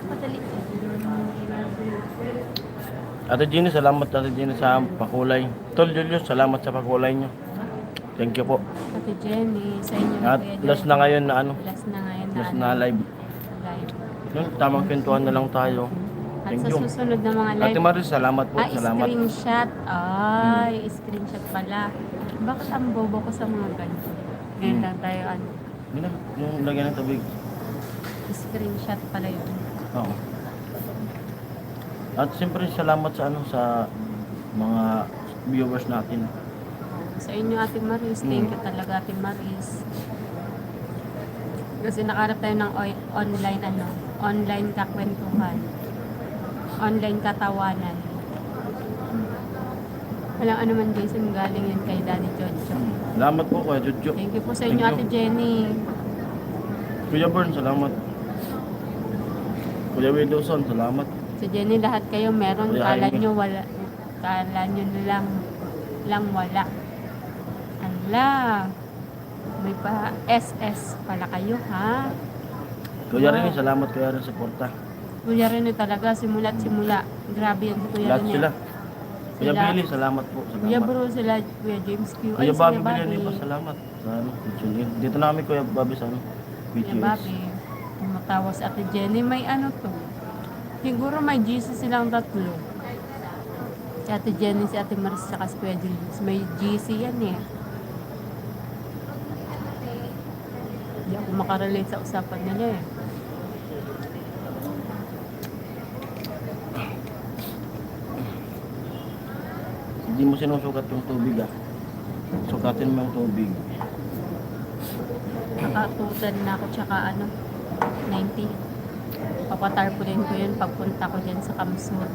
Madali. Ate Jenny, salamat Ate Jenny sa pakulay. Tol Julius, salamat sa pakulay nyo. Thank you po. Ate Jenny, sa inyo At Kuya last Julius. na ngayon na ano, Last na ngayon na last ano, na live. live. Yun, tamang kwentuhan na lang tayo. At Thank sa you. susunod na mga live, Ate Maris, salamat po. Salamat. screenshot. Screenshot pala. Bakit ang bobo ko sa mga ganyan? Ngayon lang tayo, Yun na, yung lagyan ng tubig. screenshot pala yun. Oo. At siyempre salamat sa ano sa mga viewers natin. Sa inyo, Ate Maris. Thank you talaga, Ate Maris. Kasi nakaharap tayo ng online, online kakwentuhan. Online katawanan. Walang ano man, Jason, galing yun kay Daddy Jojo. Salamat po Kuya Jojo. Thank you po sa inyo, Thank Ate you. Jenny. Kuya Bern, salamat. Kuya Wilson, salamat. Sa Jenny, lahat kayo meron. Kuya Kala Jaime. nyo wala. Kala nyo lang wala. Ala. May pa SS pala kayo, ha? Kuya Rini, salamat Kuya Rini sa porta. Kuya Rene talaga, simula't simula. Grabe yan si Kuya Lahat Rene. sila. Kuya Sila. Billy, salamat po. Kuya Salamat. Bro, sila, Kuya James Q. Kuya si Bobby Billy, pa salamat. Sa ano, YouTube. Dito na kami Kuya Bobby sa ano, Kuya BTS. Bobby. Tumatawa si Ate Jenny. May ano to. Siguro may GC silang tatlo. Si Ate Jenny, si Ate Maris, saka si Kuya Julius. May GC yan eh. Hindi ako makarelate sa usapan nila eh. Hindi mo sinusukat yung tubig ah. Sukatin mo yung tubig. Nakatutan na ako tsaka 90. Papatarpulin ko yun pagpunta ko dyan sa Kamsur.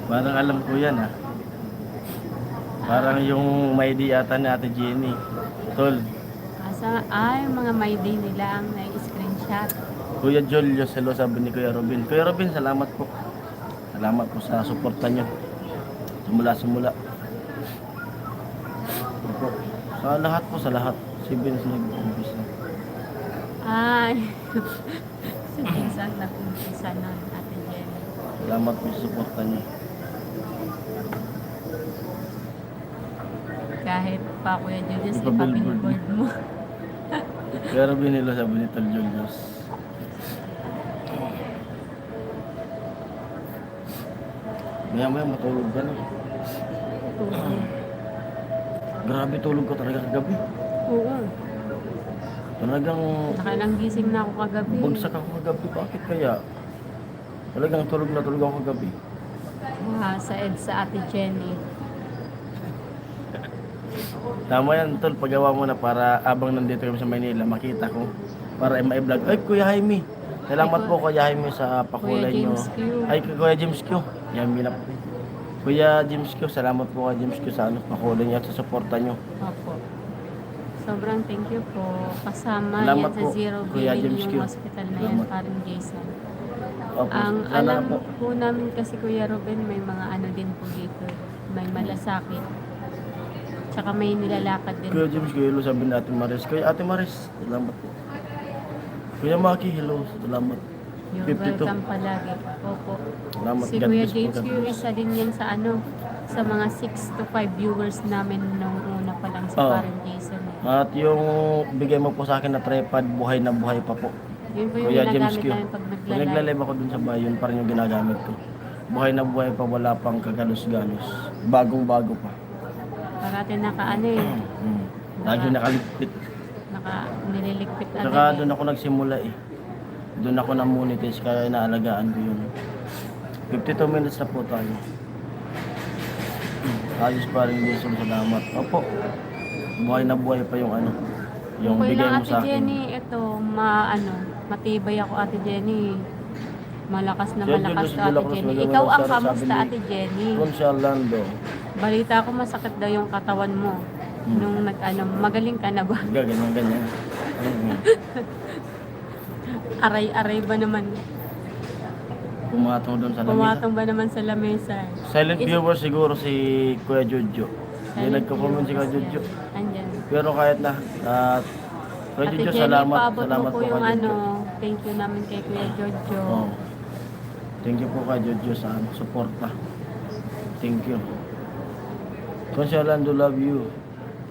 Parang alam ko yan ah. Parang yung may di ata ni Ate Jenny. Tol, Yung mga may day nila ang na-screenshot. Kuya Julio, hello sabi ni Kuya Robin. Kuya Robin, salamat po. Salamat po sa suporta nyo. Simula. Opo. Sa lahat po, sa lahat. Si Vince nag-umpisa. Ay, sa pinsan na kumpisa na Ate Jenny. Salamat po sa suporta nyo. Kahit pa Kuya Julius, Ipabillboard ipabillboard mo. Kuya Robin, hello sabi ni Tol Julius. Maya matulog ka na. Grabe tulog ko talaga kagabi. Oo. Talagang Nakailang gising na ako kagabi. bagsak ako kagabi. Bakit kaya? Talagang tulog na tulog ako kagabi. Sa EDSA Ate Jenny. Tama yan, Tol. Pagawa mo na para abang nandito kami sa Manila, makita ko. Para ma-vlog. Ay, Kuya Jaime. Salamat po, Kuya Jaime, sa pakulay Kuya nyo. James Q. Ay, Kuya James Q. Yan, minap. Kuya James Q, salamat po Kuya James Q sa pakulay niya at sa suporta nyo. Opo. Sobrang thank you po. Kasama Salamat yan sa po, Zero Kuya Billing James Q. yung hospital na yan, Salamat. parang Jason. Opo, Ang sana alam po. po namin kasi Kuya Ruben, may mga ano din po dito. May malasakit. Tsaka may nilalakad din. Kuya James Q, hello sabi ni Ate Maris. Kuya Ate Maris, salamat po. Kuya Maki, hello. Salamat. You're 52. welcome palagi. Opo. Salamat. Si God Kuya bless po, James God Q, bless. isa din yan sa ano, sa mga 6 to 5 viewers namin nung una pa lang sa Oo. parang Jason. At yung bigay mo po sa akin na tripod, buhay na buhay pa po. Yun po yung Kuya James ginagamit Q. namin pag Pag nagla-live. nagla-live ako dun sa bahay, yun pa rin yung ginagamit ko. Buhay na buhay pa, wala pang kagalos-galos. Bagong-bago pa. Parati naka-ano eh. Lagi nakaligpit. Nililigpit agad Saka eh. doon ako nagsimula eh. Doon ako na-monetize kaya inaalagaan ko yun. 52 minutes na po tayo. Ayos pa rin Jason, salamat. Opo. Buhay na buhay pa yung ano. Yung Okay bigay lang mo Ate sa akin. Jenny, ito, matibay ako Ate Jenny. Malakas na Sir malakas Julius to Ate Dela Cruz, Jenny. magandang Ikaw ang sabi kamusta ni Ate Jenny? Ron Orlando. Balita ko masakit daw yung katawan mo. Nung magaling ka na ba? Ganyan. Aray-aray ba naman? Pumatong doon sa lamesa. Pumatong ba naman sa lamesa? Silent Is- viewer siguro si Kuya Jojo. Hindi Silent nagko-comment si Kuya viewers Jojo. yan. Andyan. Pero kahit na, Kuya Ate Jojo, Jenny, salamat. paabot mo Salamat po po yung kay Jojo. thank you namin kay Kuya Jojo. Oh. Thank you po kay Jojo sa suporta. Thank you. Konsi Orlando, love you.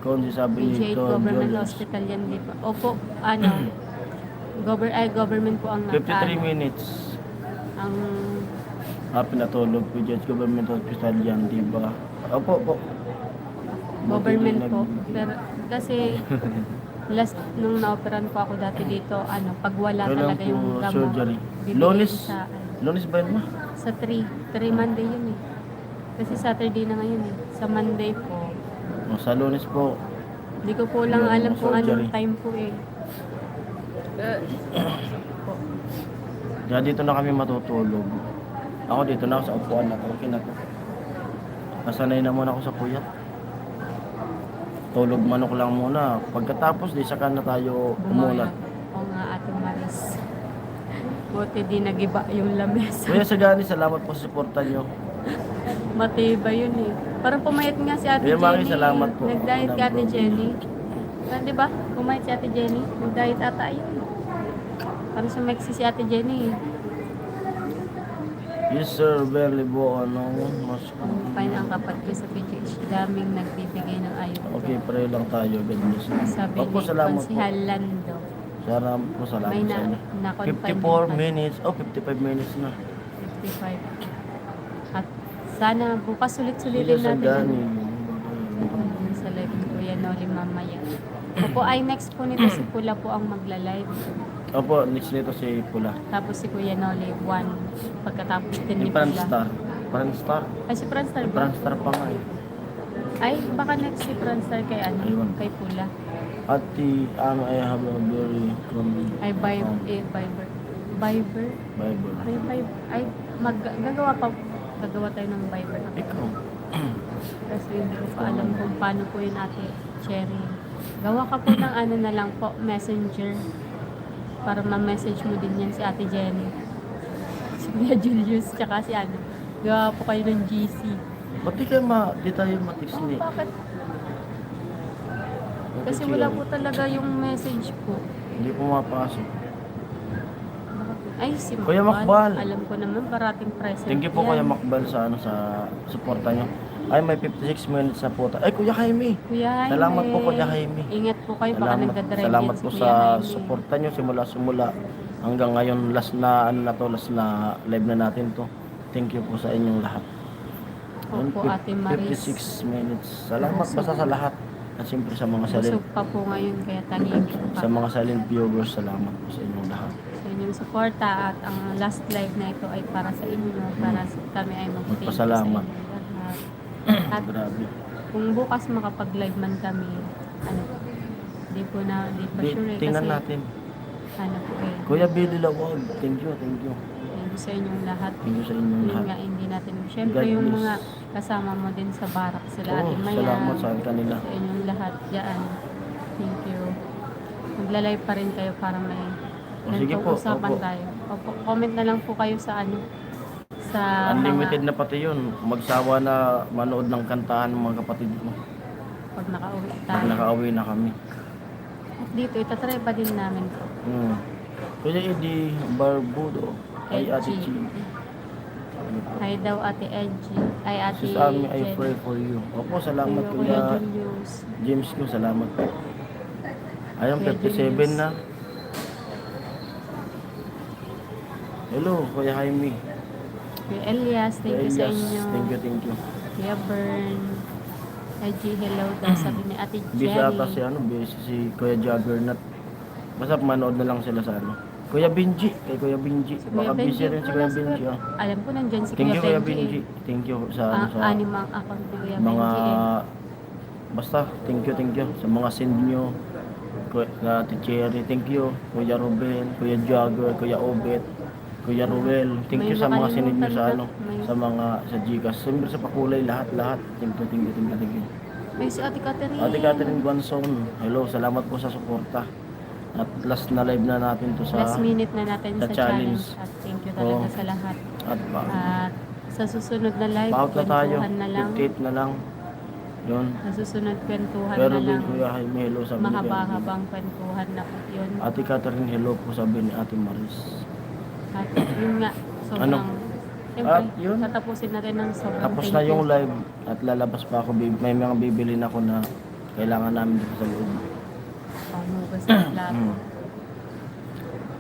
Konsi sabi PJ nito, Government Jojo. Hospital yan, di ba? Opo, government po ang 53 minutes. ang Pinatulog po dyan. Government hospital yan, di ba? Opo, po. government Buti po. nag- Pero kasi last nung na-operan po ako dati dito, pag wala Kailan talaga yung po gamot, surgery? bibigay Lunes? ko sa, Lunes ba yun ma? sa 3 Monday yun eh. Kasi Saturday na ngayon eh. Sa Monday po. O, sa Lunes po. Hindi ko po lang Yung alam kung surgery. anong time po eh. Kaya dito na kami matutulog. Ako dito na ako sa upuan na to. Okay na to. Nasanay naman ako sa puyat. Tulog manok lang muna. Pagkatapos, di saka na tayo umulat. O nga Ate Maris. Buti di nagiba yung lamesa. Kuya Sagani, salamat po sa suporta nyo. Matibay yun eh. Parang pumayat nga si Ate Kuya Maki, Jenny. salamat po. Nag-diet ka Ate Jenny. Di ba? Pumayat si Ate Jenny. Nag-diet ata yun. Parang sumeksi si Ate Jenny. Yes sir, very bo. Ano, mas... Fine ang kapag ko sa PGH. Daming nagbibigay ng ayun. Okay, pray lang tayo. God bless. Sabi Opo, ni salamat po. Konsihal Lando. Salamat po, salamat May sa inyo. na-confine 54 din. minutes. Oh, 55 minutes na. 55. At sana bukas Kuya sulit-sulitin natin. Sagani. Sa live ni Kuya Noli mamaya. Opo, ay next po nito si Pula po ang magla-live. Opo, next nito si Pula. Tapos si Kuya Noli, 1. Pagkatapos din ni Yung Pula. Franstar. Franstar. Ay, si Franstar Yung ba? Franstar pa nga eh. Ay, baka next si Franstar kay Ayun. kay Pula. Ati, I have a very Ay, Viber. Viber. Viber. May Viber. Ay, gagawa tayo ng Viber. Ikaw. Kasi hindi ko pa alam kung paano po yun, Ate Cherry. Gawa ka po ng ano na lang po, messenger. Para ma-message mo din yan si Ate Jenny. Si Kuya Julius, tsaka si ano. Gawa po kayo ng GC. Ba't di tayo matis ni? Bakit? Kasi wala po talaga yung message po. Hindi pumapasok. Ay, si Kuya Makbal. Alam ko naman, parating present. Thank you po Kuya Makbal sa suporta nyo. Ay, may 56 minutes na po. Ay, Kuya Jaime. Kuya Jaime. Salamat po, Kuya Jaime. Ingat po kayo, baka nagdadrive Salamat yan si po Kuya sa Jaime. suporta nyo simula hanggang ngayon. Last na live na natin to. Thank you po sa inyong lahat. Opo, Ate Maris. 56 minutes. Salamat basta sa lahat. At siyempre sa mga silent, Busog pa po ngayon, kaya tahimik pa. sa mga silent viewers, salamat po sa inyong lahat. Sa inyong suporta at ang last live na ito ay para sa inyo, para kami ay mag-thank you sa Magpasalamat. inyong lahat. At Grabe. kung bukas makapag-live man kami, ano, di pa sure eh, Tingnan kasi natin. ano po eh, Kuya Billy Lawag, thank you. thank you sa inyong lahat. Thank you sa inyong Yun lahat. nga, hindi natin, syempre God yung bless. mga kasama mo din sa barak sila, Oo, Ate Maya, salamat sa kanila. sa inyong lahat dyan. Thank you. Magla-live pa rin kayo para may Sige po, usapan opo. tayo. Opo, comment na lang po kayo sa ano, sa Unlimited mga, na pati yun. Magsawa na manood ng kantahan ng mga kapatid ko. pag nakauwi Pag tayo. nakauwi na kami. At dito, itatry pa din namin to. Kuya Eddie Barbudo. Ay Ate Edgy. Chi. Hi daw Ate Edgy. Ay Ate Sis Ami, I Jenny. pray for you. Opo, salamat Kuya Kuya Julius. James ko. Salamat po. Ayun, Kuya 57 Julius. na. Hello, Kuya Jaime. Kuya Elias, thank you sa Elias, inyo. Thank you. Kuya Bern. Edgy, hello daw. Sabi ni Ate Busy ata si Jenny. busy si Kuya Juggernaut. Basta manood na lang sila sa Kuya Benji, kay Kuya Benji. Kuya Baka busy rin si Kuya wala Benji. Ah. Alam ko nandyan si Thank you Kuya Benji. Benji. Thank you sa Animang account ni Kuya mga Benji. basta thank you sa mga send nyo. Kuya Cherry, thank you. Kuya Ruben, Kuya Jagger, Kuya Obet, Kuya Ruel. Thank May you sa mga sinend nyo sa nakalimutan ba? May- sa mga sa Gcash. Siyempre sa pakulay lahat. Thank you. Ay, si Ate Catherine. Ate Catherine Guanzon, hello, salamat po sa suporta. At last na live na natin to sa Last minute na natin sa sa challenge. challenge. At thank you talaga Oo. sa lahat. at At sa susunod na live, pa-out na tayo. kwentuhan na lang. 58 na lang. Yun. Sa susunod, kwentuhan Pero na din lang. Kuya Jaime, hello sabi ni Kuya Jaime. Mahaba-habang kwentuhan na po yun. Ate Catherine, hello po sabi ni Ate Maris. At yun nga, sobrang... Ano? Siyempre, At yun. tatapusin natin ng sobrang Tapos thank na you. yung live at lalabas pa ako. May mga bibilin ako na kailangan namin dito sa loob. Pamugas ng plato.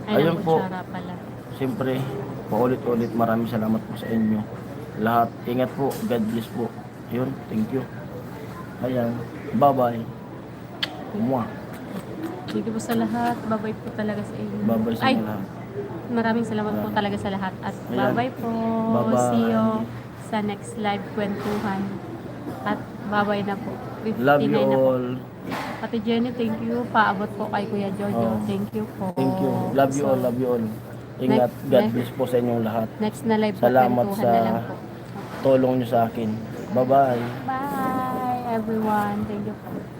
Ay, Ayun ng po. kutsara pala. Siyempre, paulit-ulit maraming salamat po sa inyo. Lahat, ingat po. God bless po. Yun, thank you. Ayan, bye-bye. Mwah. Thank you po sa lahat. Babay po talaga sa inyo. Bye-bye sa Ay, inyo lahat. maraming salamat po talaga sa lahat. At Ayan. bye-bye po. Bye-bye. See you sa next live kwentuhan. At bye-bye na po. 59 Love you na po. all. Ate Jenny, thank you. Paabot po kay Kuya Jojo. Oh. Thank you po. Thank you. Love you So, all, love you all. Ingat, next- God next- bless po sa inyong lahat. Next na live po, Salamat kwentuhan na lang sa po. tulong nyo sa akin. Bye-bye. Bye, everyone. Thank you po.